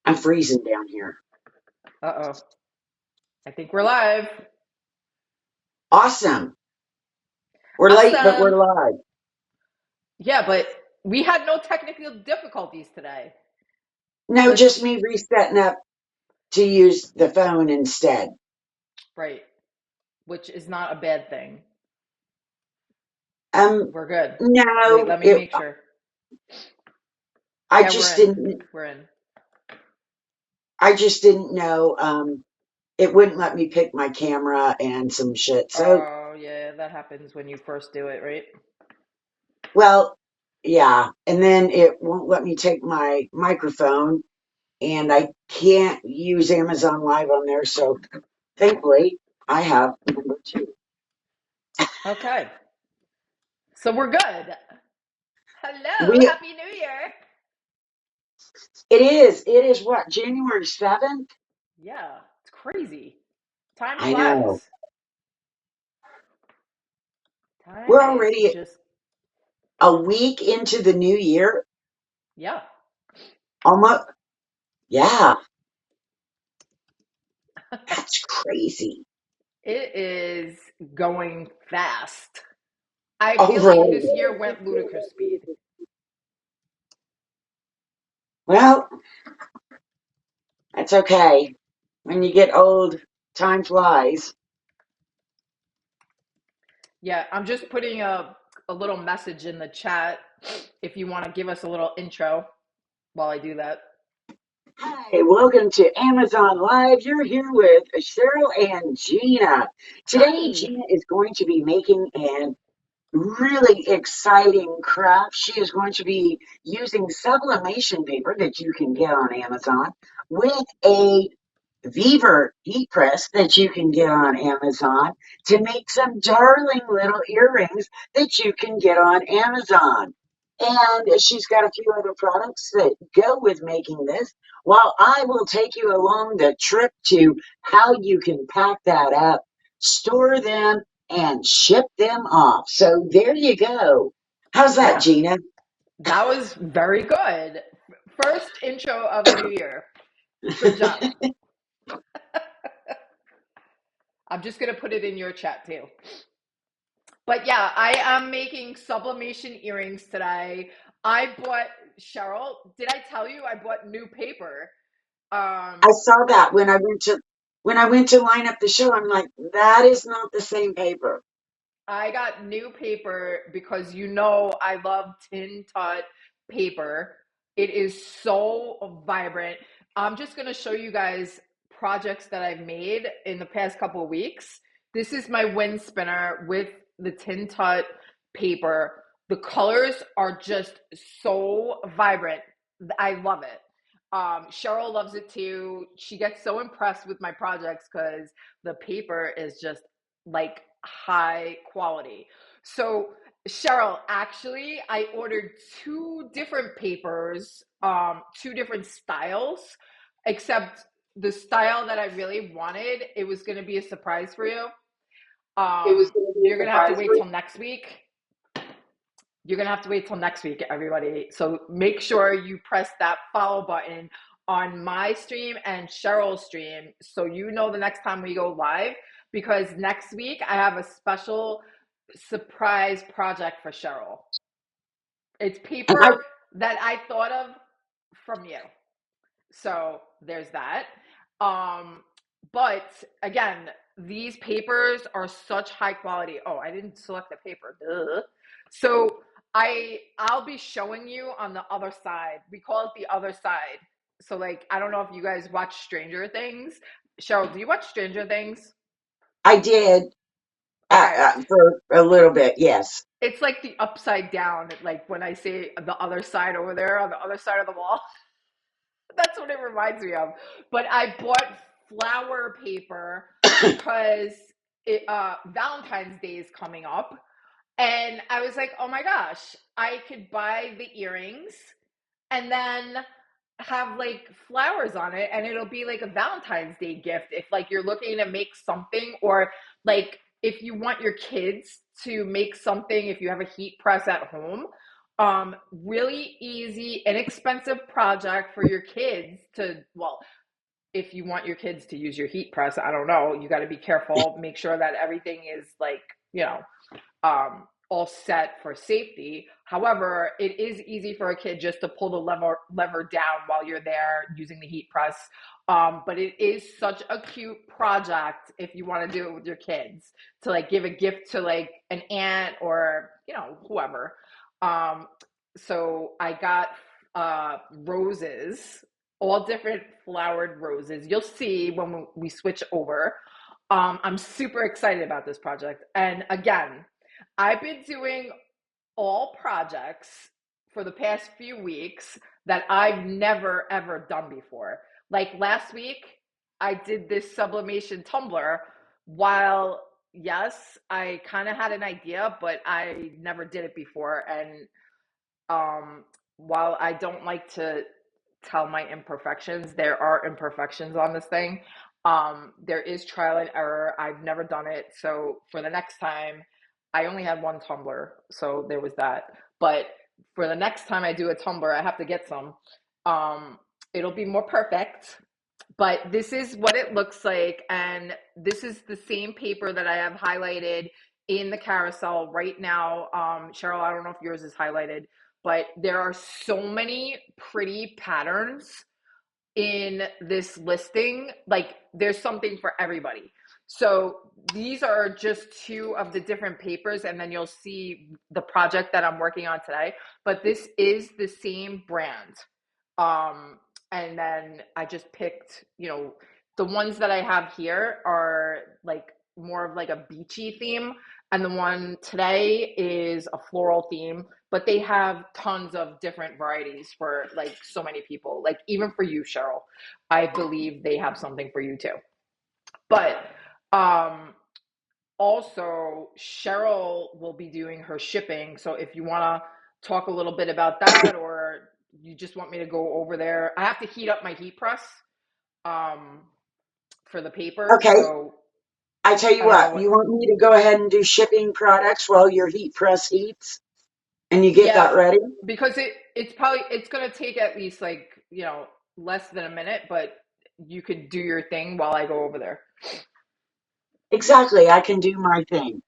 I'm freezing down here. Uh-oh. I think we're live. Awesome. We're late, but we're Awesome. live. Yeah, but we had no technical difficulties today. No, just Let's, me resetting up to use the phone instead. right, which is not a bad thing. Um, We're good. Wait, no, let me make sure. I Yeah, we're just in. didn't, We're in. I just didn't know, it wouldn't let me pick my camera and some shit. So, Oh, yeah, that happens when you first do it, right? well, yeah. And then it won't let me take my microphone and I can't use Amazon Live on there. So thankfully I have number two. Okay. So we're good. Hello, We, Happy New Year. it is what, January 7th? Yeah, it's crazy. Time I know. flies. Time We're is already just, a week into the new year. yeah. Almost. Yeah, that's crazy. It is going fast. I feel like Already. this year went ludicrous speed. Well, that's okay. When you get old, time flies. Yeah, I'm just putting a little message in the chat if you want to give us a little intro while I do that. Hi, welcome to Amazon Live. You're here with Cheryl and Gina. Today, Hi. Gina is going to be making an really exciting craft. She is going to be using sublimation paper that you can get on Amazon with a Beaver heat press that you can get on Amazon to make some darling little earrings that you can get on Amazon. And she's got a few other products that go with making this. While I will take you along the trip to how you can pack that up, store them, and ship them off. So there you go. How's that, Yeah, Gina? that was very good. First intro of the new year. Good job. I'm just going to put it in your chat too. But yeah, I am making sublimation earrings today. I bought, Cheryl, did I tell you I bought new paper? I Um, saw I that when I went to line up the show. I'm like, that is not the same paper. I got new paper because I love Tin Tut paper. It is so vibrant. I'm just going to show you guys projects that I've made in the past couple of weeks. This is my wind spinner with the Tin Tut paper. The colors are just so vibrant. I love it. Cheryl loves it too. She gets so impressed with my projects because the paper is just like high quality. So, Cheryl, actually, I ordered two different papers, two different styles, except the style that I really wanted, it was going to be a surprise for you. It was going to be You're a going to have to surprise wait for you. till next week. You're going to have to wait till next week, everybody. So make sure you press that follow button on my stream and Cheryl's stream so you know the next time we go live, because next week I have a special surprise project for Cheryl. It's And I, paper that I thought of from you. So there's that. Um, but again, these papers are such high quality. Oh, I didn't select the paper. Duh. So I'll be showing you on the other side. We call it the other side. So like I don't know if you guys watch Stranger Things. Cheryl, do you watch Stranger Things? I did Okay. for a little bit, yes. It's like the upside down, like when I say the other side over there on the other side of the wall. That's what it reminds me of. But I bought flower paper because Valentine's Day is coming up. And I was like, oh my gosh, I could buy the earrings and then have like flowers on it and it'll be like a Valentine's Day gift if like you're looking to make something, or like if you want your kids to make something, if you have a heat press at home, really easy inexpensive project for your kids to, well, you want your kids to use your heat press, I don't know, you got to be careful, make sure that everything is like, you know, all set for safety. However, it is easy for a kid just to pull the lever down while you're there using the heat press. But it is such a cute project if you want to do it with your kids, to like give a gift to like an aunt or, you know, whoever. Um, so I got roses, all different flowered roses. You'll see when we switch over. I'm super excited about this project. And again, I've been doing all projects for the past few weeks that I've never ever done before. Like last week, I did this sublimation tumbler. While yes, I kind of had an idea, but I never did it before. And um, while I don't like to tell my imperfections, there are imperfections on this thing. There is trial and error. I've never done it. So for the next time, I only had one tumbler. So there was that. But for the next time I do a tumbler, I have to get some. Um, it'll be more perfect. But this is what it looks like. And this is the same paper that I have highlighted in the carousel right now. Cheryl, I don't know if yours is highlighted, but there are so many pretty patterns in this listing. Like there's something for everybody. So these are just two of the different papers, and then you'll see the project that I'm working on today. But this is the same brand. And then I just picked, you know, the ones that I have here are like more of like a beachy theme, and the one today is a floral theme, but they have tons of different varieties for like so many people. Like even for you, Cheryl, I believe they have something for you too. But um also Cheryl will be doing her shipping. So if you want to talk a little bit about that, or you just want me to go over there, I have to heat up my heat press um for the paper. Okay. So I tell you I don't know what, what. you want me to go ahead and do shipping products while your heat press heats and you get Yeah, that ready? because it's probably it's gonna take at least like, you know, less than a minute, but you could do your thing while I go over there. Exactly. I can do my thing.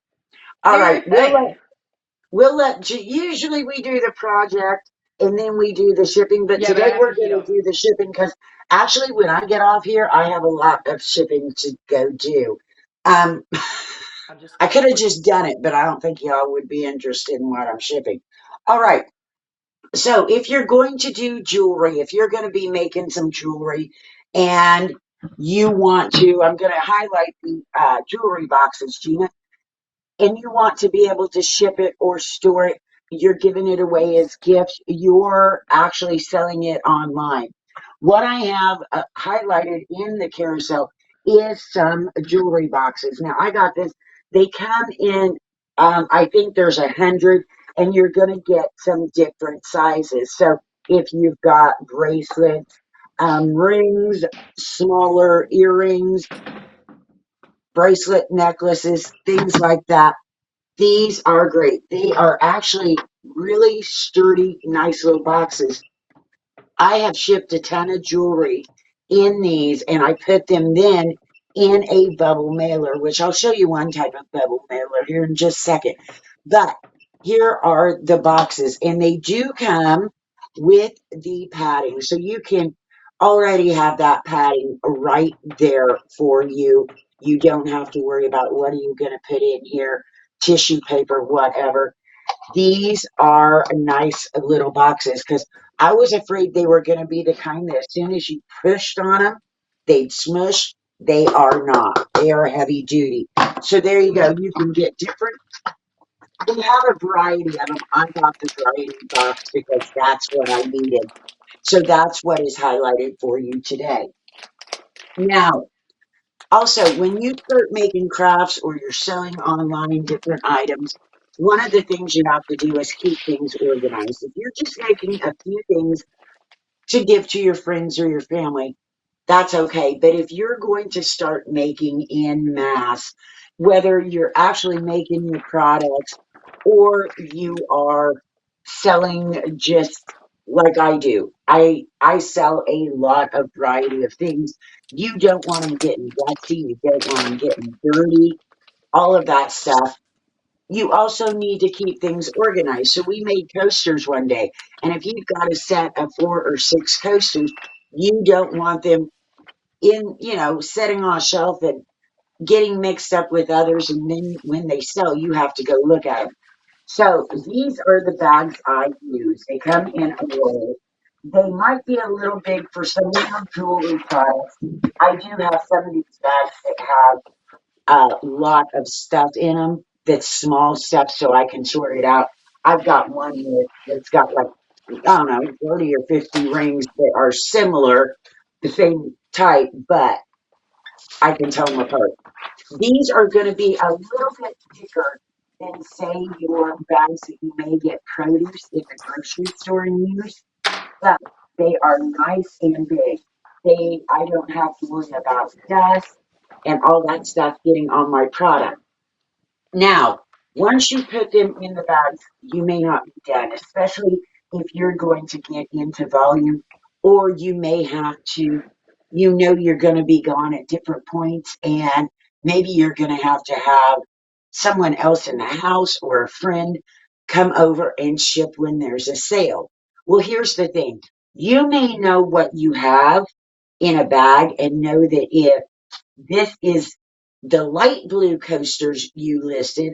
Do All your right. thing. Usually we do the project and then we do the shipping, but Yeah, but I today have to we're heat going to up. do the shipping because actually when I get off here, I have a lot of shipping to go do. Um, I'm just I gonna could have put. just done it, but I don't think y'all would be interested in what I'm shipping. All right. So if you're going to do jewelry, if you're going to be making some jewelry and you want to, I'm going to highlight the jewelry boxes, Gina, and you want to be able to ship it or store it, you're giving it away as gifts, you're actually selling it online. What I have highlighted in the carousel is some jewelry boxes. Now, I got this. They come in, I think there's 100, and you're going to get some different sizes. So if you've got bracelets, rings, smaller earrings, bracelet necklaces, things like that, these are great. They are actually really sturdy, nice little boxes. I have shipped a ton of jewelry in these, and I put them then in a bubble mailer, which I'll show you one type of bubble mailer here in just a second. But here are the boxes, and they do come with the padding. So you can already have that padding right there for you. You don't have to worry about what are you going to put in here, tissue paper, whatever. These are nice little boxes because I was afraid they were going to be the kind that as soon as you pushed on them, they'd smush. They are not. They are heavy duty. So there you go. You can get different. They have a variety of them. I got the variety box because that's what I needed. So that's what is highlighted for you today. Now, also, when you start making crafts or you're selling online different items, one of the things you have to do is keep things organized. If you're just making a few things to give to your friends or your family, that's okay. But if you're going to start making in mass, whether you're actually making your products or you are selling just like I do. I sell a lot of variety of things. You don't want them getting dusty. You don't want them getting dirty. All of that stuff. You also need to keep things organized. So we made coasters one day, and if you've got a set of 4 or 6 coasters, you don't want them in, setting on a shelf and getting mixed up with others. And then when they sell, you have to go look at them. So these are the bags I use. They come in a roll. They might be a little big for some of your jewelry products. I do have some of these bags that have a lot of stuff in them that's small stuff so I can sort it out. I've got one that's got like, I don't know, 30 or 50 rings that are similar, the same type, but I can tell them apart. These are going to be a little bit bigger than, say, your bags that you may get produce at the grocery store and use, but they are nice and big. I don't have to worry about dust and all that stuff getting on my product. Now, once you put them in the bags, you may not be done, especially if you're going to get into volume, or you may have to, you're going to be gone at different points, and maybe you're going to have someone else in the house or a friend come over and ship when there's a sale. Well, here's the thing. You may know what you have in a bag and know that if this is the light blue coasters you listed,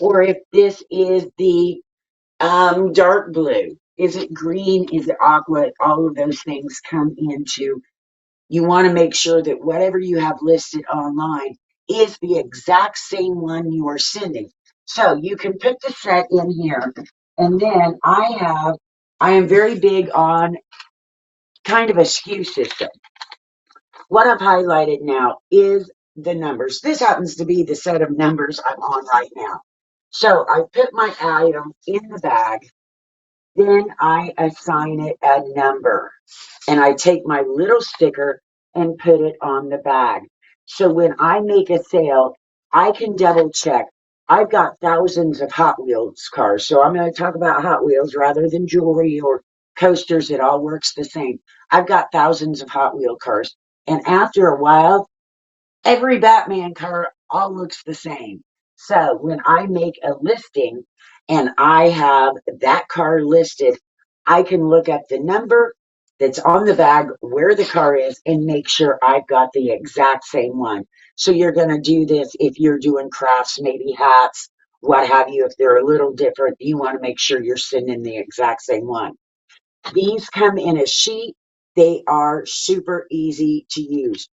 or if this is the dark blue. Is it green? Is it aqua? All of those things come into. You want to make sure that whatever you have listed online is the exact same one you are sending. So you can put the set in here, and then I am very big on kind of a SKU system. What I've highlighted now is the numbers. This happens to be the set of numbers I'm on right now. So I put my item in the bag, then I assign it a number, and I take my little sticker and put it on the bag. So when I make a sale, I can double check. I've got thousands of Hot Wheels cars, so I'm going to talk about Hot Wheels rather than jewelry or coasters. It all works the same. I've got thousands of Hot Wheel cars, and after a while, every Batman car all looks the same. So when I make a listing and I have that car listed, I can look up the number that's on the bag, where the car is, and make sure I've got the exact same one. So you're going to do this if you're doing crafts, maybe hats, what have you. If they're a little different, you want to make sure you're sending the exact same one. These come in a sheet. They are super easy to use.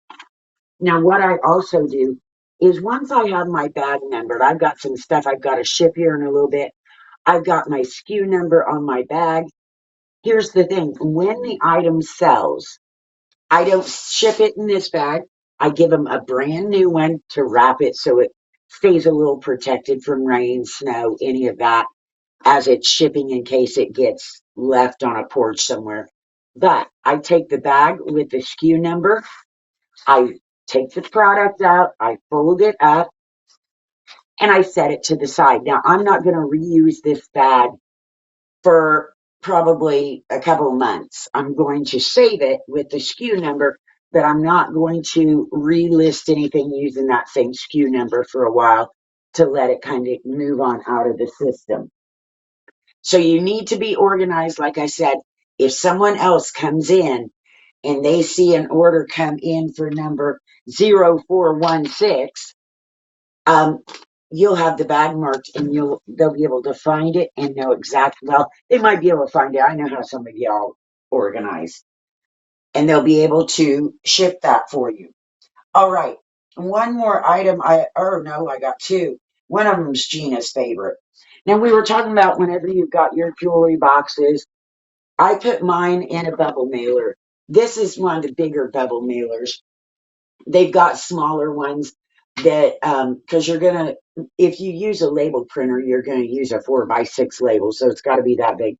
Now, what I also do is once I have my bag numbered, I've got some stuff I've got to ship here in a little bit. I've got my SKU number on my bag. Here's the thing. When the item sells, I don't ship it in this bag. I give them a brand new one to wrap it so it stays a little protected from rain, snow, any of that as it's shipping in case it gets left on a porch somewhere. But I take the bag with the SKU number. I take the product out, I fold it up, and I set it to the side. Now, I'm not going to reuse this bag for probably a couple of months. I'm going to save it with the SKU number, but I'm not going to relist anything using that same SKU number for a while to let it kind of move on out of the system. So you need to be organized. Like I said, if someone else comes in and they see an order come in for number 0416, um, you'll have the bag marked and they'll be able to find it and know exactly, well, they might be able to find it. I know how some of y'all organize, and they'll be able to ship that for you. All right. One more item. No, I got two. One of them's Gina's favorite. Now, we were talking about whenever you've got your jewelry boxes, I put mine in a bubble mailer. This is one of the bigger bubble mailers. They've got smaller ones that, because you're going to, if you use a label printer, you're going to use a 4x6 label. So it's got to be that big.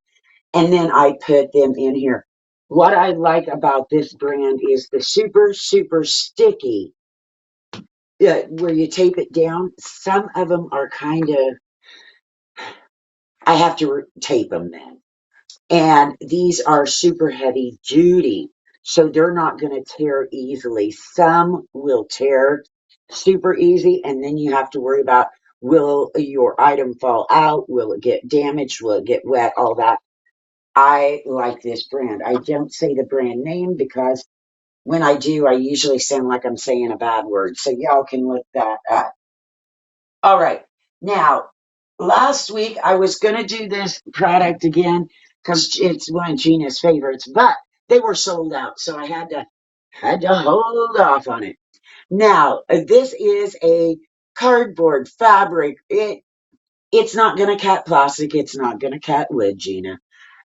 And then I put them in here. What I like about this brand is the super, super sticky, where you tape it down. Some of them are kind of, I have to tape them then. And these are super heavy duty, so they're not going to tear easily. Some will tear super easy, and then you have to worry about, will your item fall out? Will it get damaged? Will it get wet? All that. I like this brand. I don't say the brand name because when I do, I usually sound like I'm saying a bad word. So y'all can look that up. All right. Now, last week I was going to do this product again because it's one of Gina's favorites, but they were sold out, so I had to hold off on it. Now, this is a cardboard fabric. It's not going to cut plastic. It's not going to cut wood, Gina.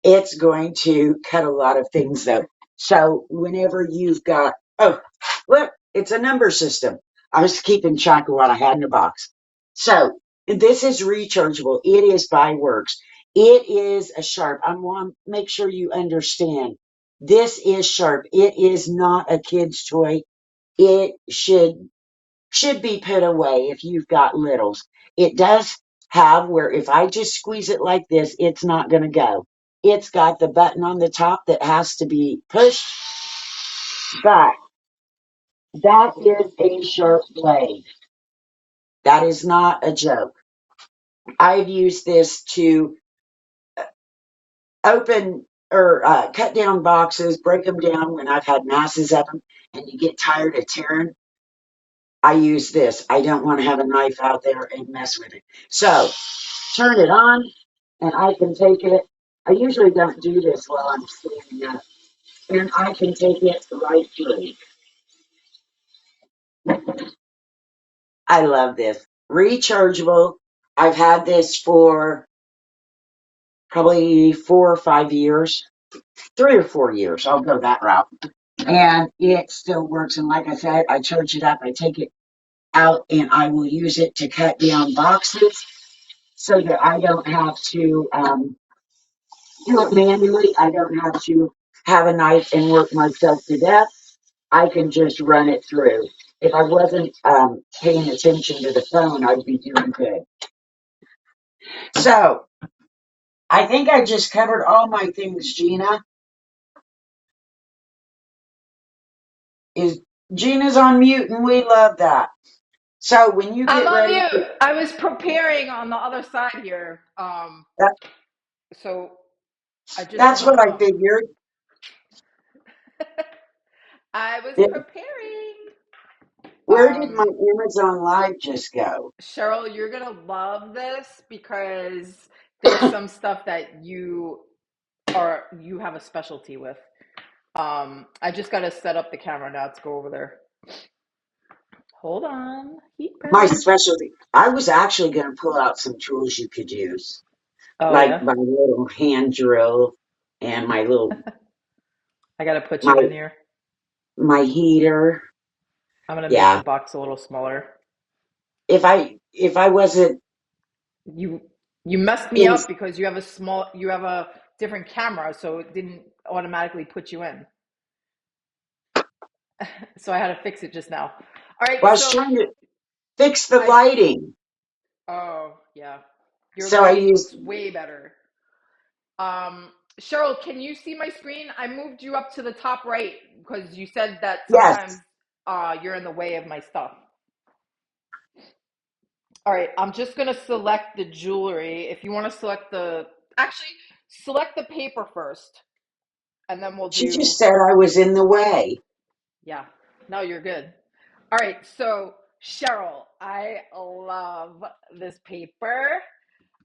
It's going to cut a lot of things though. So whenever you've got, oh, look, it's a number system. I was keeping track of what I had in the box. So this is rechargeable. It is by Works. It is a sharp. I want to make sure you understand. This is sharp. It is not a kid's toy. It should be put away if you've got littles. It does have where if I just squeeze it like this, it's not going to go. It's got the button on the top that has to be pushed, but that is a sharp blade. That is not a joke. I've used this to open or cut down boxes, break them down when I've had masses of them, and you get tired of tearing. I use this. I don't want to have a knife out there and mess with it. So turn it on, and I can take it. I usually don't do this while I'm standing up, and I can take it right through. I love this. Rechargeable. I've had this for probably 4 or 5 years, 3 or 4 years. I'll go that route. And it still works. And like I said, I charge it up, I take it out, and I will use it to cut down boxes so that I don't have to do it manually. I don't have to have a knife and work myself to death. I can just run it through. If I wasn't paying attention to the phone, I'd be doing good. So I think I just covered all my things, Gina. Is Gina's on mute, and we love that. So when you I'm get on ready, mute. I was preparing on the other side here. that, So I just that's want what to I figured. I was It, preparing. where did my Um, Amazon Live just go? Cheryl, you're gonna love this because there's some stuff that you have a specialty with. I just gotta set up the camera now to go over there. Hold on, heat My press. specialty. I was actually going to pull out some tools you could use, Oh like yeah, my little hand drill and I gotta put my you in here. my heater. I'm gonna make the Yeah. box a little smaller. If I wasn't You you messed me in up because you have a different camera, so it didn't automatically put you in. So I had to fix it just now. All right, well, I was so trying to fix the I lighting. oh yeah, your So I lighting used looks way better. Cheryl, can you see my screen? I moved you up to the top right because you said that yes. sometimes you're in the way of my stuff. All right, I'm just gonna select the jewelry. If you want to select actually select the paper first, and then we'll She do, just said I was in the way. yeah. No, you're good. All right, so Cheryl, I love this paper.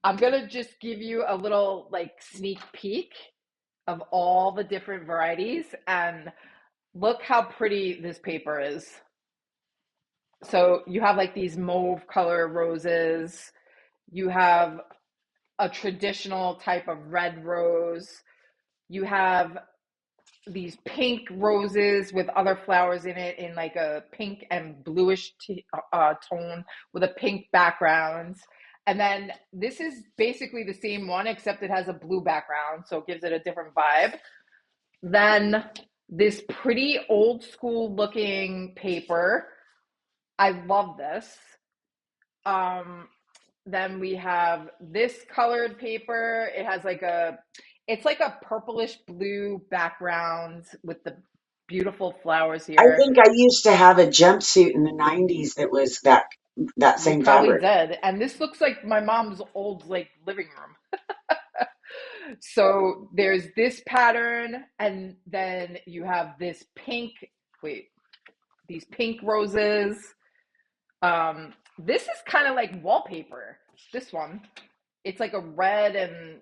I'm gonna just give you a little like sneak peek of all the different varieties, and look how pretty this paper is. So you have like these mauve color roses. You have a traditional type of red rose. You have these pink roses with other flowers in it in like a pink and bluish tone with a pink background. And then this is basically the same one except it has a blue background, so it gives it a different vibe. Then this pretty old school looking paper. I love this. Um, then we have this colored paper. It has like It's like a purplish blue background with the beautiful flowers I here. think I used to have a jumpsuit in the 90s that was that You same probably fabric. did. And this looks like my mom's old like living room. So there's this pattern, and then you have this pink, wait, these pink roses. This is kind of like wallpaper. This one, it's like a red, and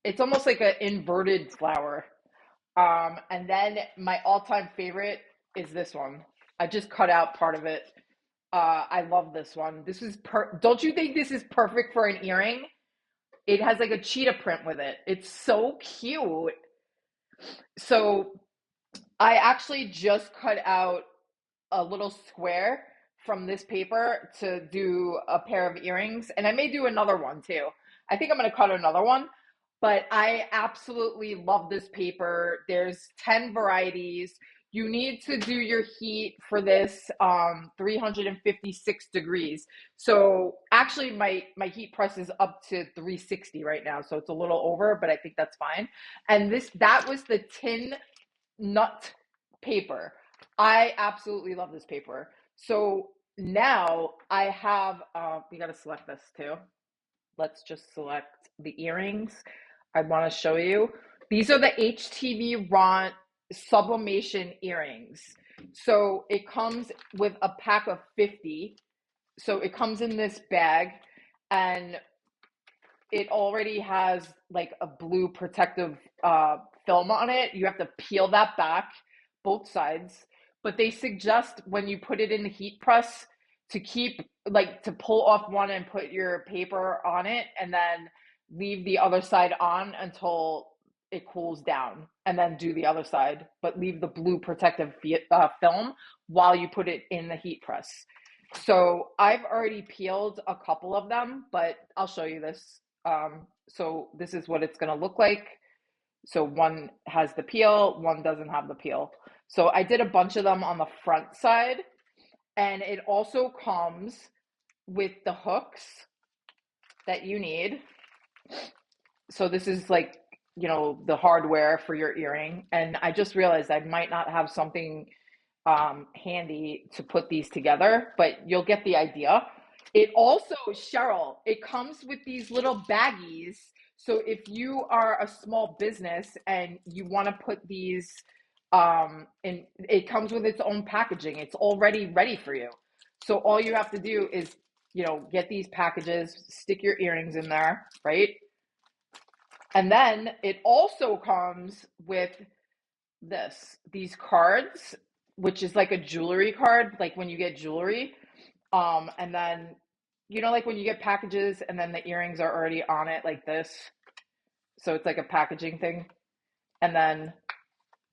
it's almost like an inverted flower. And then my all-time favorite is this one. I just cut out part of it. I love this one. This is Don't you think this is perfect for an earring? It has like a cheetah print with it. It's so cute. So I actually just cut out a little square from this paper to do a pair of earrings, and I may do another one too. I think I'm going to cut another one, but I absolutely love this paper. There's 10 varieties. You need to do your heat for this 356 degrees. So actually my heat press is up to 360 right now, so it's a little over, but I think that's fine. And that was the tin nut paper. I absolutely love this paper. So now I have, you got to select this too. Let's just select the earrings. I want to show you. These are the HTV Ront Sublimation earrings. So it comes with a pack of 50. So it comes in this bag, and it already has like a blue protective film on it. You have to peel that back, both sides. But they suggest when you put it in the heat press to keep, like, to pull off one and put your paper on it, and then leave the other side on until it cools down, and then do the other side, but leave the blue protective film while you put it in the heat press. So I've already peeled a couple of them, but I'll show you this. So this is what it's going to look like. So one has the peel, one doesn't have the peel. So I did a bunch of them on the front side, and it also comes with the hooks that you need. So this is like, the hardware for your earring. And I just realized I might not have something handy to put these together, but you'll get the idea. It also, Cheryl, it comes with these little baggies. So if you are a small business and you want to put these, and it comes with its own packaging, it's already ready for you. So all you have to do is, get these packages, stick your earrings in there, right? And then it also comes with these cards, which is like a jewelry card, like when you get jewelry. And then, like when you get packages and then the earrings are already on it like this. So it's like a packaging thing. And then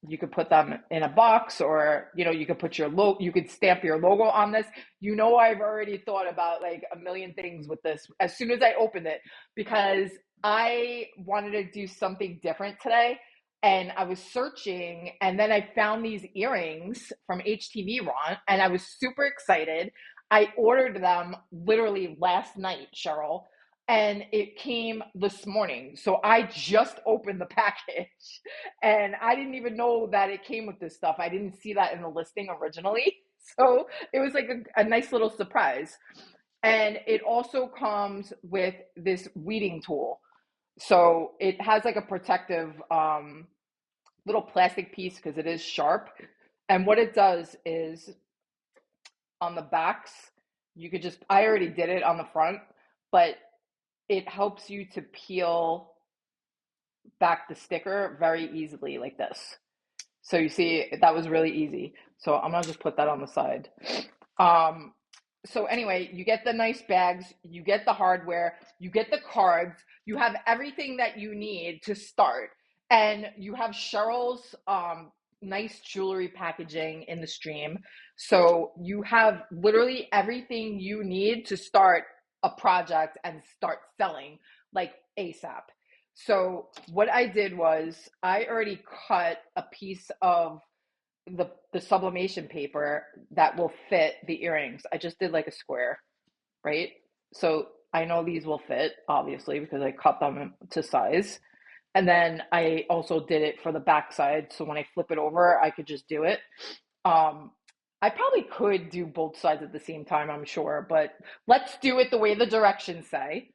you could put them in a box, or you could put you could stamp your logo on this. I've already thought about like a million things with this as soon as I opened it, because I wanted to do something different today, and I was searching, and then I found these earrings from HTV Ron, and I was super excited. I ordered them literally last night, Cheryl, and it came this morning. So I just opened the package, and I didn't even know that it came with this stuff. I didn't see that in the listing originally. So it was like a nice little surprise. And it also comes with this weeding tool. So it has like a protective little plastic piece because it is sharp. And what it does is on the backs, I already did it on the front, but it helps you to peel back the sticker very easily like this. So you see, that was really easy. So I'm gonna just put that on the side. Um, so anyway, you get the nice bags, you get the hardware, you get the cards, you have everything that you need to start. And you have Cheryl's nice jewelry packaging in the stream. So you have literally everything you need to start a project and start selling like ASAP. So what I did was I already cut a piece of the sublimation paper that will fit the earrings. I just did like a square, right? So I know these will fit, obviously, because I cut them to size. And then I also did it for the back side. So when I flip it over, I could just do it. Um, I probably could do both sides at the same time, I'm sure, but let's do it the way the directions say.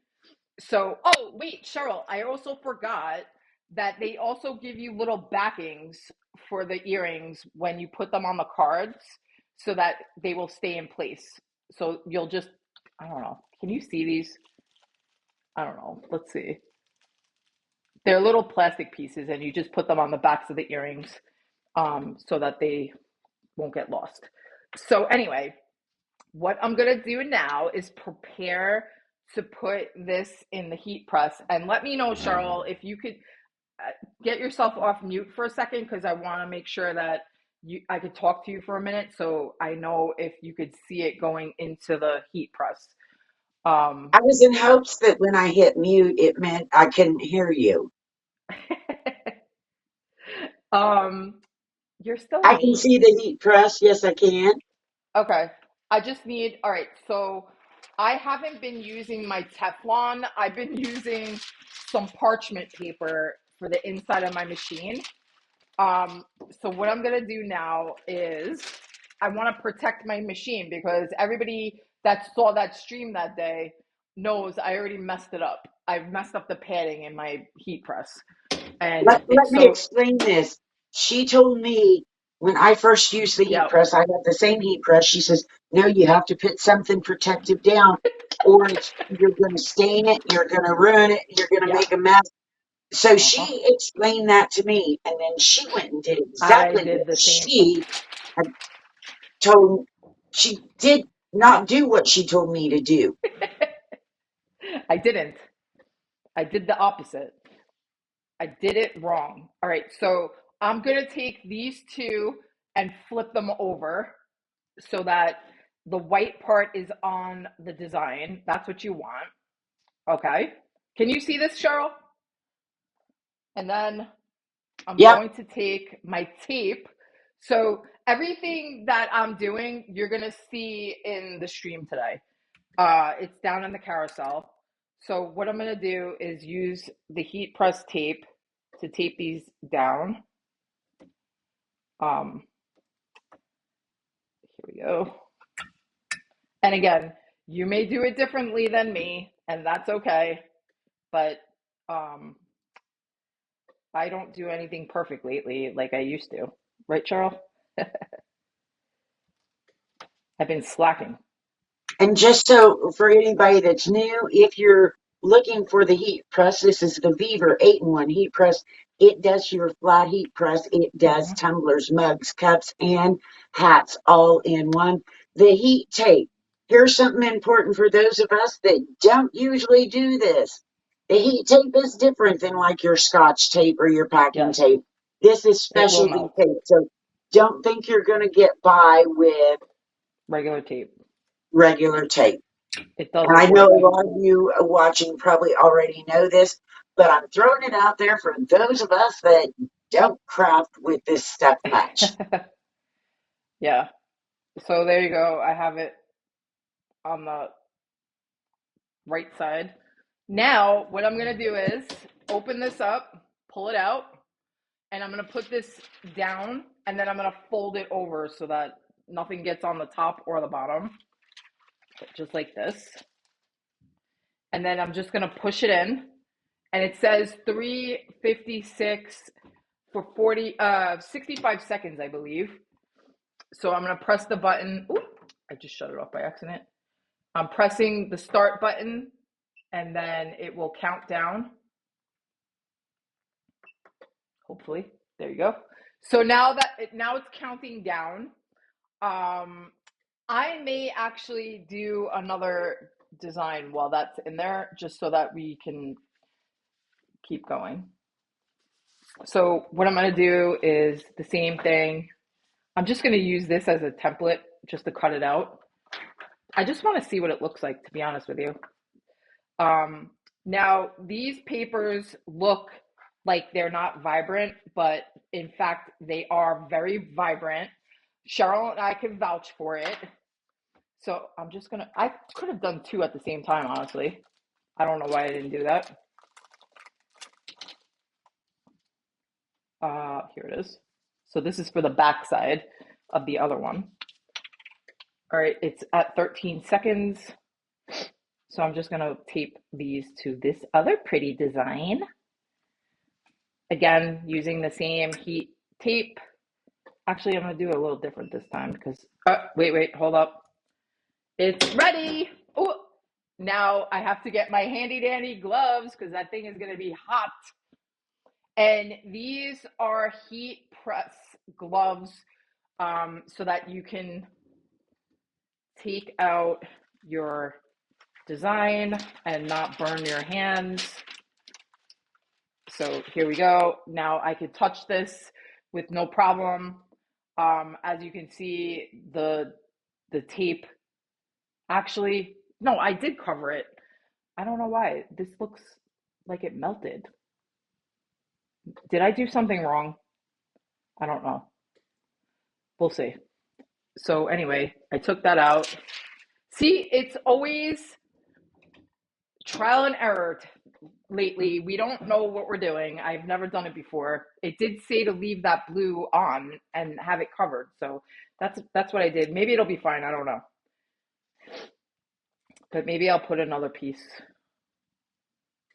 So, oh, wait, Cheryl, I also forgot that they also give you little backings for the earrings when you put them on the cards so that they will stay in place. So you'll just, I don't know. Can you see these? I don't know. Let's see. They're little plastic pieces, and you just put them on the backs of the earrings so that they won't get lost. So, anyway, what I'm going to do now is prepare to put this in the heat press. And let me know, Cheryl, if you could get yourself off mute for a second, because I want to make sure that I could talk to you for a minute so I know if you could see it going into the heat press. I was in hopes that when I hit mute, it meant I couldn't hear you. um, you're still I can me. see the heat press. Yes, I can. Okay. I just need, all right. So I haven't been using my Teflon. I've been using some parchment paper for the inside of my machine. Um, so what I'm gonna do now is I want to protect my machine because everybody that saw that stream that day knows I already messed it up. I've messed up the padding in my heat press, and Let it's me so explain this. She told me when I first used the heat yeah, press, I had the same heat press. She says, no, you have to put something protective down, or you're going to stain it, you're going to ruin it, you're going to yeah, make a mess. So uh-huh. she explained that to me, and then she went and did I exactly did what the same. she had told. She did not do what she told me to do. I didn't. I did the opposite. I did it wrong. All right, so I'm gonna take these two and flip them over so that the white part is on the design. That's what you want. Okay. Can you see this, Cheryl? And then I'm Yep. going to take my tape. So everything that I'm doing, you're gonna see in the stream today. It's down in the carousel. So what I'm gonna do is use the heat press tape to tape these down. Um, here we go. And again, you may do it differently than me, and that's okay. But um, I don't do anything perfect lately like I used to. Right, Charles? I've been slacking. And just so for anybody that's new, if you're looking for the heat press, this is the Beaver 8-in-1 heat press. It does your flat heat press. It does Hmm. tumblers, mugs, cups, and hats all in one. The heat tape. Here's something important for those of us that don't usually do this. The heat tape is different than like your Scotch tape or your packing Yes, tape. This is it will specialty melt. tape. So don't think you're going to get by with Regular tape. regular tape. It And I doesn't know work. a lot of you watching probably already know this, but I'm throwing it out there for those of us that don't craft with this stuff much. Yeah. So there you go. I have it on the right side. Now, what I'm going to do is open this up, pull it out, and I'm going to put this down, and then I'm going to fold it over so that nothing gets on the top or the bottom, just like this. And then I'm just going to push it in, and it says 356 for 65 seconds, I believe. So I'm going to press the button. Ooh, I just shut it off by accident. I'm pressing the start button, and then it will count down. Hopefully, there you go. So now it's counting down. Um, I may actually do another design while that's in there, just so that we can keep going. So what I'm going to do is the same thing. I'm just going to use this as a template just to cut it out. I just want to see what it looks like, to be honest with you. Um, Now, these papers look like they're not vibrant, but in fact, they are very vibrant. Cheryl and I can vouch for it. So I'm just gonna, I could have done two at the same time, honestly. I don't know why I didn't do that. Here it is. So this is for the back side of the other one. All right, it's at 13 seconds. So I'm just gonna tape these to this other pretty design. Again, using the same heat tape. Actually, I'm gonna do it a little different this time because, wait, hold up. It's ready. Oh, now I have to get my handy dandy gloves because that thing is gonna be hot. And these are heat press gloves so that you can take out your design and not burn your hands. So here we go. Now I can touch this with no problem. As you can see, the tape actually, no, I did cover it. I don't know why. This looks like it melted. Did I do something wrong? I don't know. We'll see. So anyway, I took that out. See, it's always trial and error lately. We don't know what we're doing. I've never done it before. It did say to leave that blue on and have it covered. So that's what I did. Maybe it'll be fine. I don't know. But maybe I'll put another piece.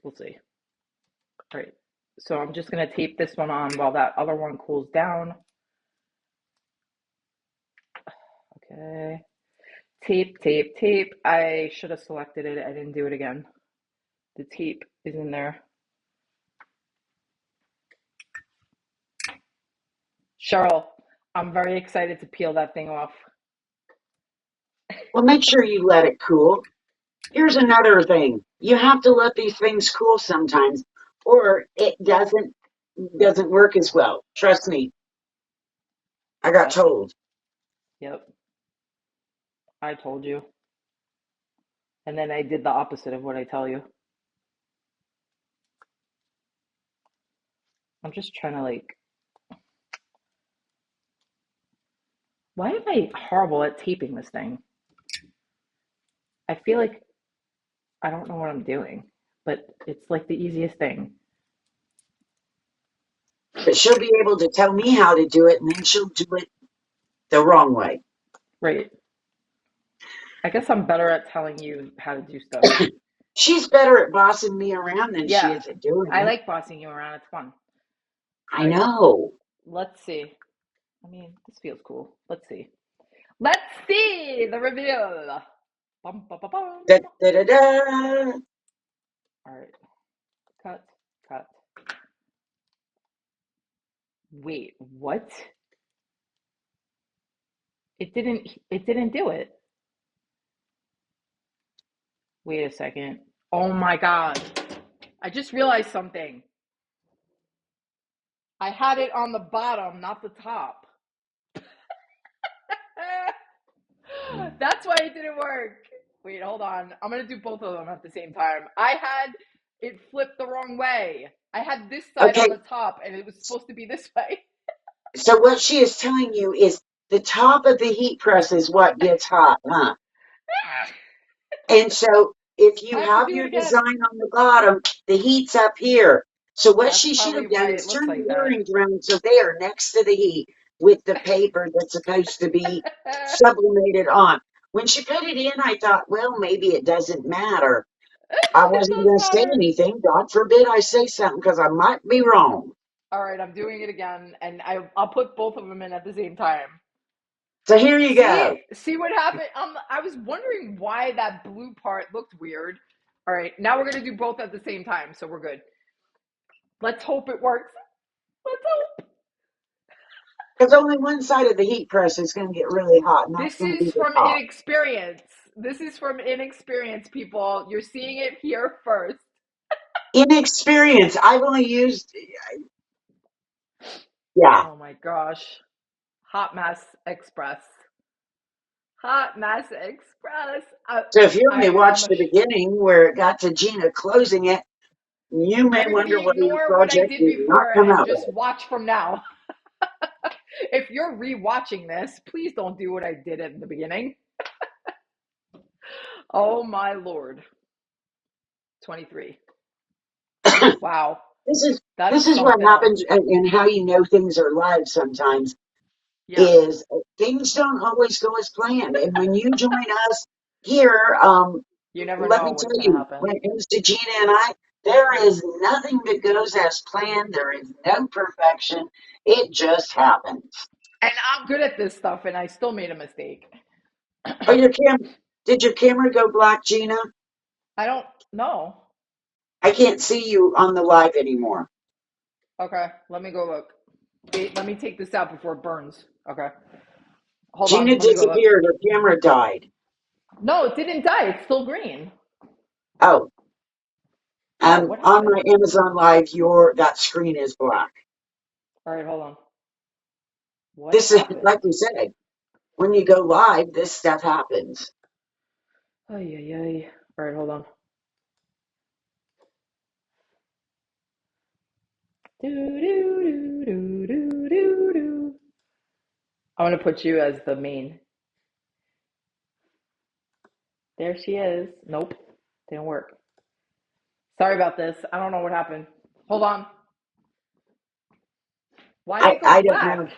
We'll see. All right. So I'm just going to tape this one on while that other one cools down. Okay. Tape, tape, tape. I should have selected it. I didn't do it again. The tape is in there. Cheryl, I'm very excited to peel that thing off. Well, make sure you let it cool. Here's another thing. You have to let these things cool sometimes, or it doesn't work as well. Trust me. I got Yep, told. yep. I told you. And then I did the opposite of what I tell you. I'm just trying to why am I horrible at taping this thing? I feel like I don't know what I'm doing, but it's like the easiest thing. But she'll be able to tell me how to do it, and then she'll do it the wrong way. Right. I guess I'm better at telling you how to do stuff. She's better at bossing me around than she Yeah, is at doing I it. like bossing you around. It's fun. All I right, know. let's see. I mean, this feels cool. Let's see. Let's see the reveal. Bum, bum, bum, bum. Da, da, da, da. All right, cut, cut. Wait, what? It didn't do it. Wait a second. Oh my God. I just realized something. I had it on the bottom, not the top. That's why it didn't work. Wait, hold on. I'm going to do both of them at the same time. I had it flipped the wrong way. I had this side Okay, on the top and it was supposed to be this way. so what she is telling you is the top of the heat press is what gets hot, huh? And so if you I have to have do it your again. design on the bottom, the heat's up here. So what That's she should probably have done why it is turn looks like the that. earrings around so they are next to the heat with the paper that's supposed to be sublimated on. When she put it in, I thought, well, maybe it doesn't matter. I It wasn't does going to say matter. anything. God forbid I say something because I might be wrong. All right, I'm doing it again and I'll put both of them in at the same time. So here you See? go. See what happened? I was wondering why that blue part looked weird. All right, now we're going to do both at the same time, so we're good. Let's hope it works. Let's hope. Because only one side of the heat press is going to get really hot, and that's This going to be is the from top. inexperience. This is from inexperience, people. You're seeing it here first. Inexperience. I've only used, yeah. Oh my gosh. Hot Mess Express. Hot Mess Express. So if you only I'm watched a the beginning where it got to Gina closing it, you may wonder Everybody why your ignore what I project did did not before come and out just right. watch from now. If you're rewatching this, please don't do what I did in the beginning. Oh my lord. 23. Wow. this is That's this is what something else. happens, and how you know things are live sometimes Yeah, is things don't always go as planned. And when you join us here, you never let me know tell what's gonna you, happen. when it comes to Gina and I, there is nothing that goes as planned. There is no perfection. It just happens. And I'm good at this stuff, and I still made a mistake. Oh, your did your camera go black, Gina? I don't know. I can't see you on the live anymore. Okay, let me go look. Wait, let me take this out before it burns. Okay, hold Gina on. Let me go look. disappeared. Her camera died. No, it didn't die. It's still green. Oh, Yeah, what on my happened? Amazon Live, your that screen is black. All right, hold on. What This is like happened? we said. When you go live, this stuff happens. Ay, ay, ay. All right, hold on. Do, do, do, do, do, do, do. I want to put you as the main. There she is. Nope, didn't work. Sorry about this. I don't know what happened. Hold on. Why did it go I don't black? know.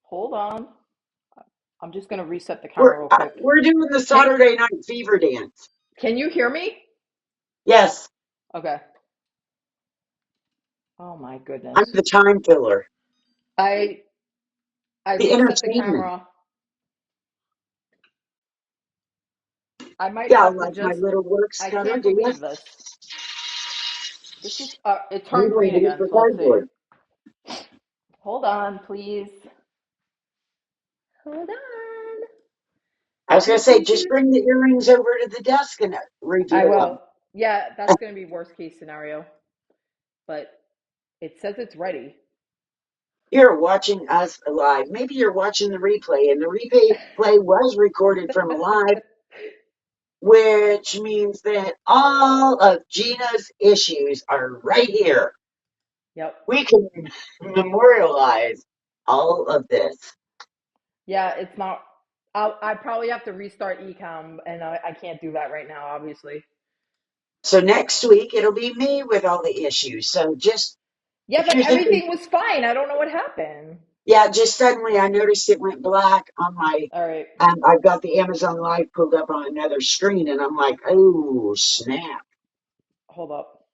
Hold on. I'm just gonna reset the camera real quick. We're doing the Can Saturday Night Fever dance. can you hear me? Yes, Okay. Oh my I'm goodness. the time filler, I I the reset the entertainment. camera. I might Yeah, have to like my just little works I cutter. can't Do you? believe this. This is it turned Usually green do again, for so let's see. cardboard. Hold on, please. Hold on. I was Do, gonna say, do, just do. bring the earrings over to the desk and I redo them. will. Yeah, that's gonna be worst case scenario. But it says it's ready. You're watching us live. Maybe you're watching the replay, and the replay was recorded from a live, which means that all of Gina's issues are right here. Yep. We can memorialize all of this. Yeah, it's not. I probably have to restart Ecom, and I can't do that right now, obviously. So next week it'll be me with all the issues. So just Yeah, if but you're thinking, everything was fine. I don't know what happened. yeah, just suddenly I noticed it went black on my, All right, I've got the Amazon Live pulled up on another screen, and I'm like, oh snap! hold up.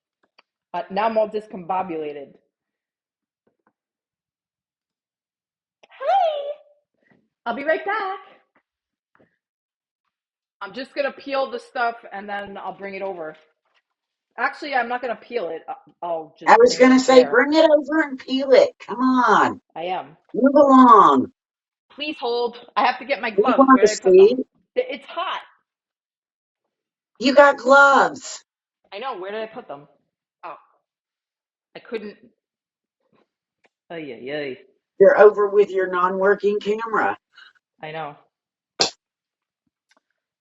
Now I'm all discombobulated. Hi, I'll be right back. I'm just gonna peel the stuff and then I'll bring it over. Actually, I'm not gonna peel it. I'll I just was bring gonna it say, there. bring it over and peel it. Come on, I am. move along. Please hold. I have to get my We gloves. want Where to did I put see them? It's hot. you got gloves. I know. Where did I put them? Oh, I couldn't. Ay, ay, ay. You're over with your non-working camera. I know.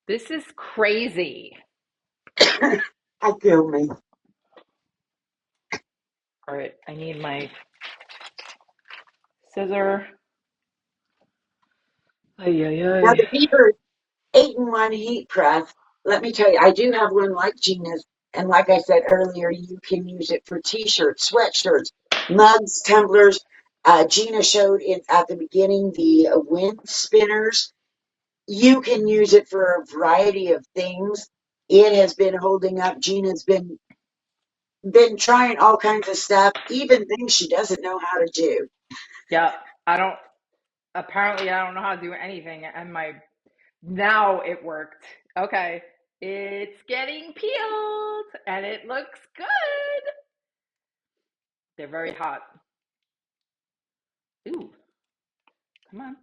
This is crazy. I feel me. All right, I need my scissor. Ay, ay, Now ay. the Beaver 8-in-1 heat press. Let me tell you, I do have one like Gina's, and like I said earlier, you can use it for T-shirts, sweatshirts, mugs, tumblers. Gina showed it at the beginning, the wind spinners. You can use it for a variety of things. It has been holding up. Gina's been trying all kinds of stuff, even things she doesn't know how to do. Yeah, I don't. Apparently, I don't know how to do anything, and my now it worked. Okay, it's getting peeled, and it looks good. They're very hot. Ooh, come on.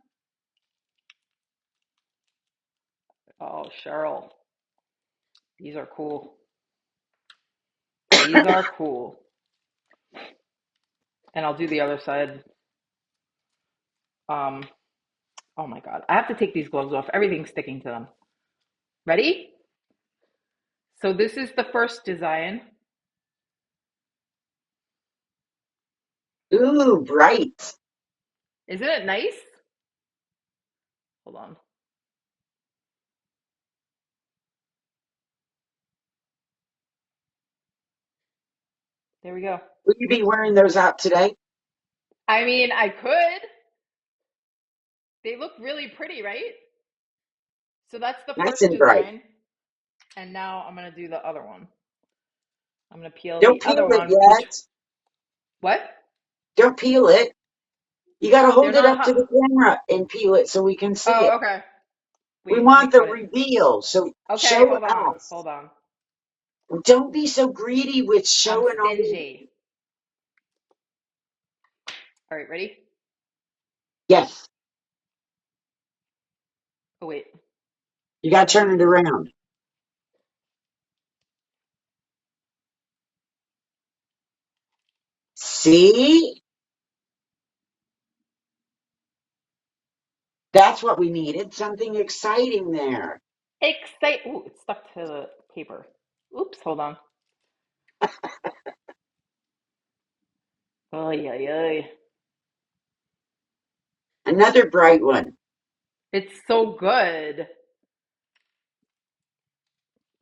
Oh, Cheryl, these are cool. These are cool. And I'll do the other side. Um, oh my God, I have to take these gloves off. Everything's sticking to them. Ready? So this is the first design. Ooh, bright. Isn't it nice? Hold on. There we go. Will you be Whoops. wearing those out today? I mean, I could. They look really pretty, right? So that's the Nice first and bright. design. And now I'm going to do the other one. I'm going to peel Don't the peel other it one, which, yet. what? Don't peel it. You got to They're hold it not up to hot. the camera and peel it so we can see it. Oh, okay. We Wait, let me want the cut it. reveal. So Okay, show hold on. us. Hold on. Don't be so greedy with I'm showing all the. stingy. All right, ready? Yes, Oh, wait. you got to Let me turn it see. around. See? That's what we needed. Something exciting there. Excite. Ooh, it's stuck to the paper. Oops, hold on. Oh, yeah, yeah. Another bright one. It's so good.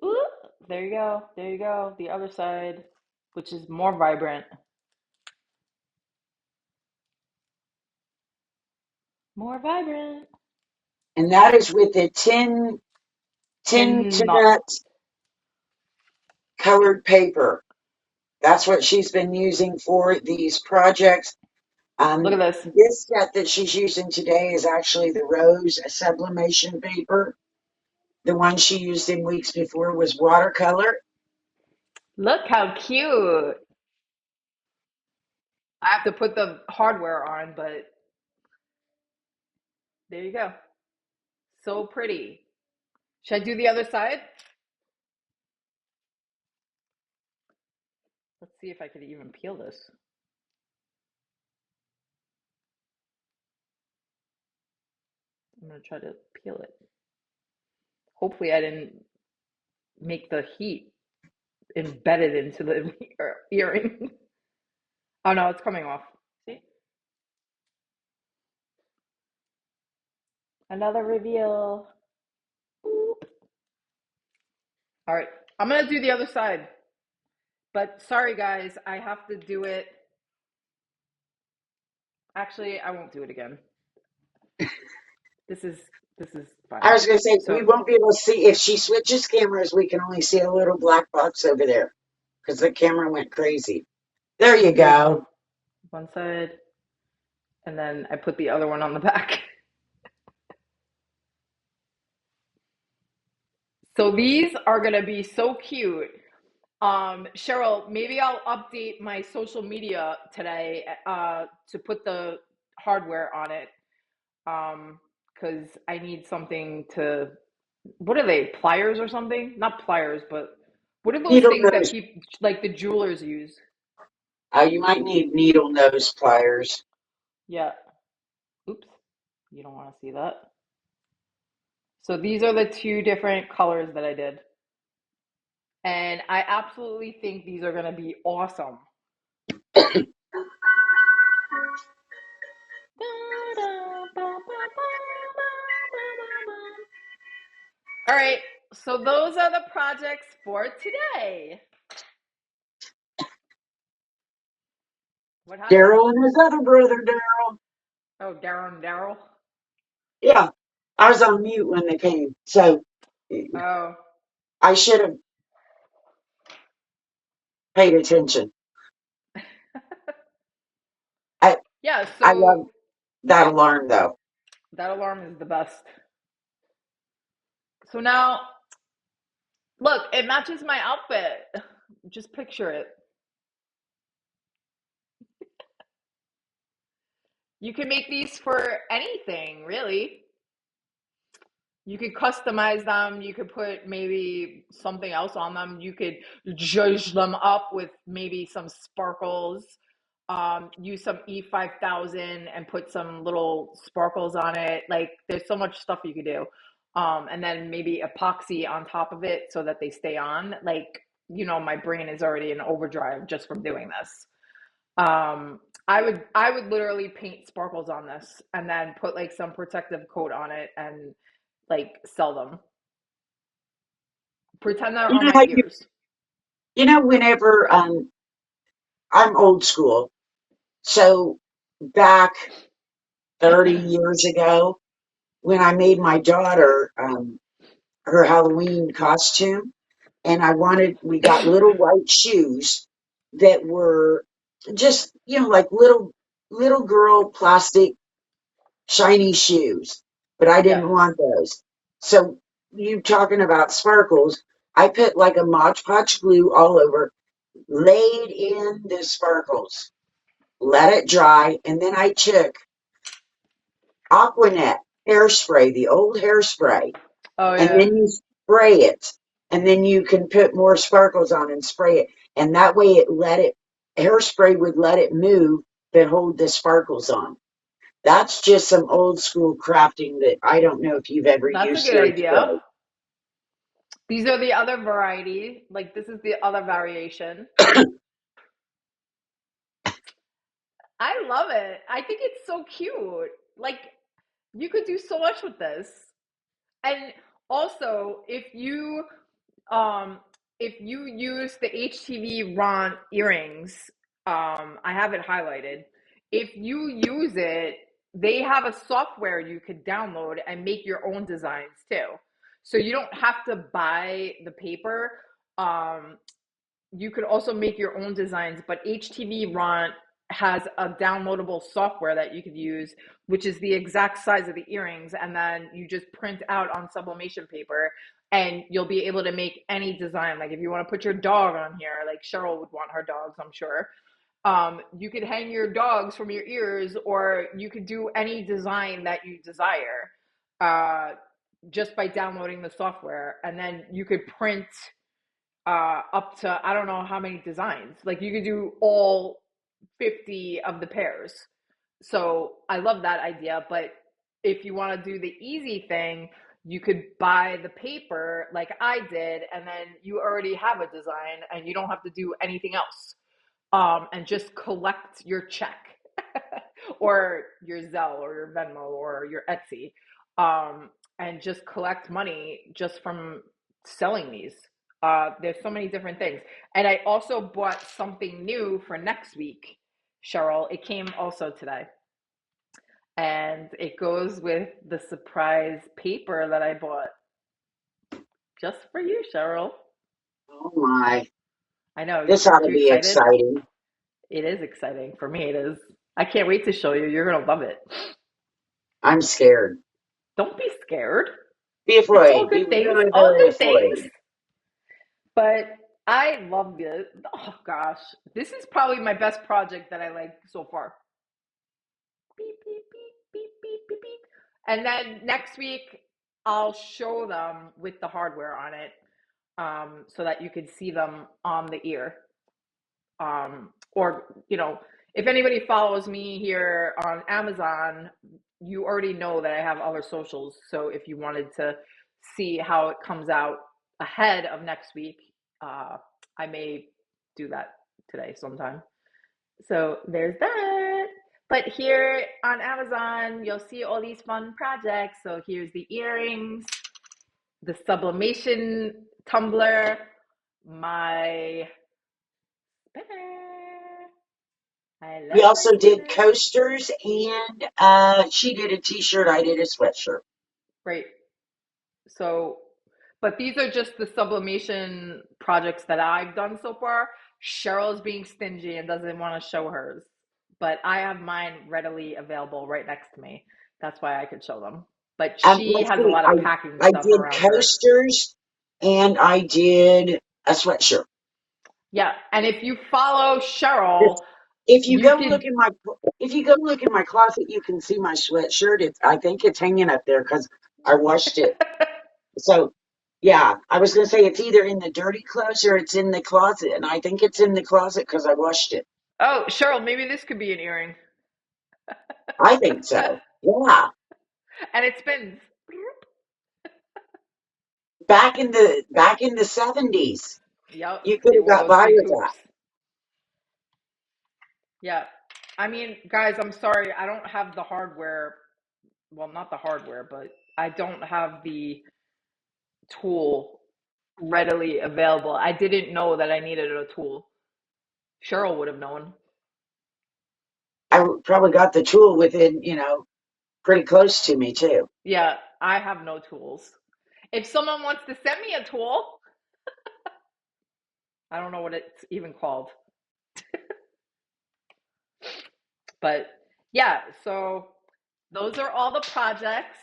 Ooh, there you go. There you go. The other side, which is more vibrant. More vibrant. And that is with the tin Tin nut. Tinette colored paper. That's what she's been using for these projects. Look at this. This set that she's using today is actually the rose sublimation paper. The one she used in weeks before was watercolor. Look how cute. I have to put the hardware on, but there you go. So pretty. Should I do the other side? Let's see if I could even peel this. I'm gonna try to peel it. Hopefully, I didn't make the heat embedded into the earring. Oh no, it's coming off. See? Another reveal. Boop. All right, I'm gonna do the other side. But sorry, guys, I have to do it. Actually, I won't do it again. This is this is I fine. was going to say, we So won't be able to see. If she switches cameras, we can only see a little black box over there because the camera went crazy. There you there you go. go. One side, and then I put the other one on the back. So these are gonna be so cute. Cheryl, maybe I'll update my social media today to put the hardware on it. Because I need something to. What are they? Pliers or something? Not pliers, but what are those Needle things that nose. people like the jewelers use? You might need needle nose pliers. Yeah. Oops. You don't want to see that. So these are the two different colors that I did. And I absolutely think these are going to be awesome. All right. So those are the projects for today. What happened? Daryl and his other brother, Daryl. Oh, Darren Daryl. Yeah, I was on mute when they came, so Oh, I should have paid attention. I yeah. I So love that alarm though. that alarm is the best. So now, look, it matches my outfit. Just picture it. You can make these for anything, really. You could customize them. You could put maybe something else on them. You could zhuzh them up with maybe some sparkles. Use some E5000 and put some little sparkles on it. Like there's so much stuff you could do. And then maybe epoxy on top of it so that they stay on. Like, my brain is already in overdrive just from doing this. I would literally paint sparkles on this and then put like some protective coat on it and like sell them. Pretend that You are know my how ears. whenever I'm old school. So back 30 years ago, when I made my daughter her Halloween costume, and we got little white shoes that were just, like little girl plastic shiny shoes, but I Yeah. didn't want those. So you talking about sparkles, I put like a Mod Podge glue all over, laid in the sparkles, let it dry, and then I took Aquanet hairspray, the old hairspray, Oh and yeah. then you spray it, and then you can put more sparkles on and spray it, and that way hairspray would let it move but hold the sparkles on. That's just some old school crafting that I don't know if you've ever That's a used good idea. hairspray. These are the other variety. Like this is the other variation. I love it. I think it's so cute. Like you could do so much with this. And also, um if you use the HTV Ron earrings, I have it highlighted. If you use it, they have a software you could download and make your own designs too. So you don't have to buy the paper. Um, you could also make your own designs, but HTV Ron has a downloadable software that you could use, which is the exact size of the earrings, and then you just print out on sublimation paper, and you'll be able to make any design. Like if you want to put your dog on here, like Cheryl would want her dogs, I'm sure. You could hang your dogs from your ears, or you could do any design that you desire, uh, just by downloading the software, and then you could print up to I don't know how many designs. Like you could do all 50 of the pairs. So I love that idea. But if you want to do the easy thing, you could buy the paper like I did, and then you already have a design and you don't have to do anything else. And just collect your check or your Zelle or your Venmo or your Etsy, and just collect money just from selling these. There's so many different things. And I also bought something new for next week, Cheryl. It came also today. And it goes with the surprise paper that I bought just for you, Cheryl. Oh my, I know. this ought Aren't to you be excited? exciting. It is exciting. For me, it is. I can't wait to show you. You're going to love it. I'm scared. Don't be scared. Be It's all afraid. Be good things. very, All very good things. afraid. But I love this. Oh gosh, this is probably my best project that I like so far. Beep beep beep beep beep beep beep. And then next week I'll show them with the hardware on it, so that you could see them on the ear. Or if anybody follows me here on Amazon, you already know that I have other socials. So if you wanted to see how it comes out ahead of next week, uh, I may do that today sometime. So there's that. But here on Amazon, you'll see all these fun projects. So here's the earrings, the sublimation tumbler, my spinner. I We love my also did spinner. coasters, and she did a t-shirt, I did a sweatshirt. Right. So, but these are just the sublimation projects that I've done so far. Cheryl's being stingy and doesn't want to show hers, but I have mine readily available right next to me. That's why I could show them. But she Let's has a see, lot of packing I stuff did around her. coasters, and I did a sweatshirt. Yeah. And if you follow This, Cheryl, if you you go look could. in my if you go look in my closet, you can see my sweatshirt. I think it's hanging up there because I washed it. So, yeah, I was gonna say it's either in the dirty clothes or it's in the closet, and I think it's in the closet because I washed it. Oh, Cheryl, maybe this could be an earring. I think so. Yeah, And it spins. back in the 70s, Yep. you could They have wore got those by big with that. hoops. Yeah. I mean, guys, I'm sorry. I don't have the hardware. Well, not the hardware, but I don't have the tool readily available. I didn't know that I needed a tool. Cheryl would have known. Probably got the tool within, pretty close to me too. Yeah, I have no tools. If someone wants to send me a tool, I don't know what it's even called. But yeah, so those are all the projects,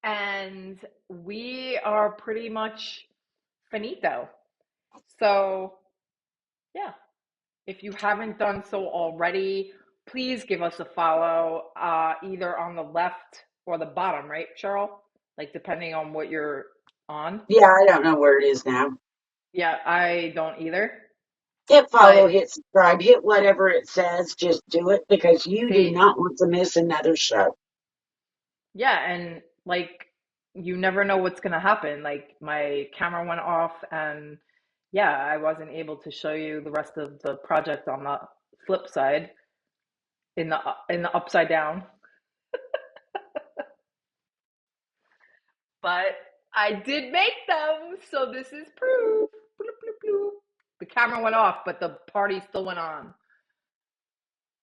and we are pretty much finito. So yeah, if you haven't done so already, please give us a follow, either on the left or the bottom, right, Cheryl? Like depending on what you're on. Yeah, I don't know where it is now. Yeah, I don't either. Hit follow, But hit subscribe, hit whatever it says. Just do it because you do see, not want to miss another show. yeah, and like you never know what's gonna happen. Like my camera went off, and yeah, I wasn't able to show you the rest of the project on the flip side in the upside down. But I did make them, so this is proof. Bloop, bloop, bloop. The camera went off, but the party still went on.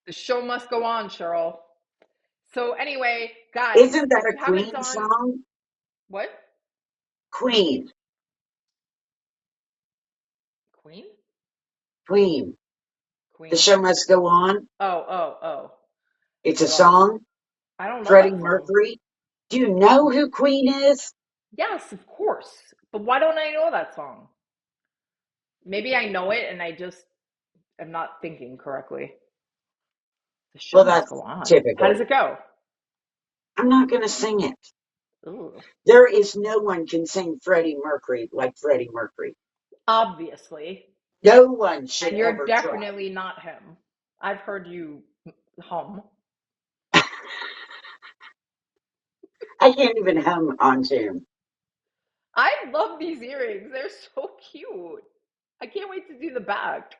The show must go on, Cheryl. So anyway, guys, Isn't that if a you haven't Queen done song? what? Queen, Queen? Queen. The Queen. show must go on. Oh, oh, oh. It's a Well, song. I don't know Freddie that song. Mercury. Do you know who Queen is? Yes, of course. But why don't I know that song? Maybe I know it and I just am not thinking correctly. The show Well, must that's go on. How does typical. it go? I'm not going to sing it. Ooh. There is no one can sing Freddie Mercury like Freddie Mercury. Obviously. No one should And you're ever try. definitely not him. I've heard you hum. I can't even hum on tune. I love these earrings. They're so cute. I can't wait to do the back.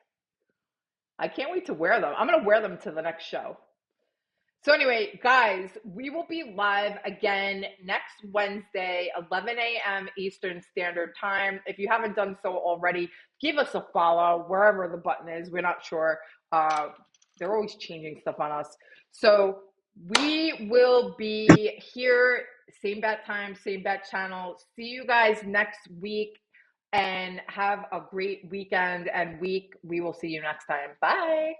I can't wait to wear them. I'm going to wear them to the next show. So anyway, guys, we will be live again next Wednesday, 11 a.m. Eastern Standard Time. If you haven't done so already, give us a follow wherever the button is. We're not sure. They're always changing stuff on us. So we will be here, same bat time, same bat channel. See you guys next week and have a great weekend and week. We will see you next time. Bye.